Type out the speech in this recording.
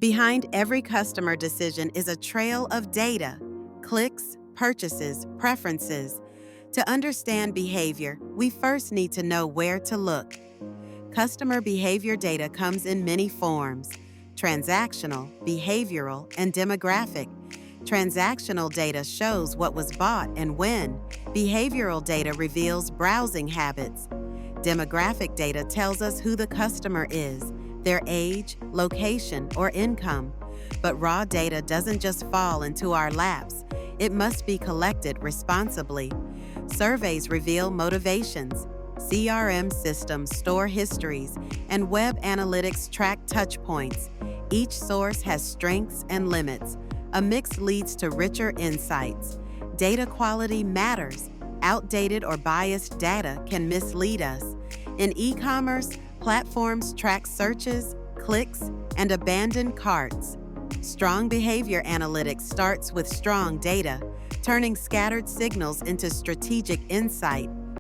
Behind every customer decision is a trail of data, clicks, purchases, preferences. To understand behavior, we first need to know where to look. Customer behavior data comes in many forms: transactional, behavioral, and demographic. Transactional data shows what was bought and when. Behavioral data reveals browsing habits. Demographic data tells us who the customer is, their age, location, or income. But raw data doesn't just fall into our laps. It must be collected responsibly. Surveys reveal motivations. CRM systems store histories, and web analytics track touchpoints. Each source has strengths and limits. A mix leads to richer insights. Data quality matters. Outdated or biased data can mislead us. In e-commerce, platforms track searches, clicks, and abandoned carts. Strong behavior analytics starts with strong data, turning scattered signals into strategic insight.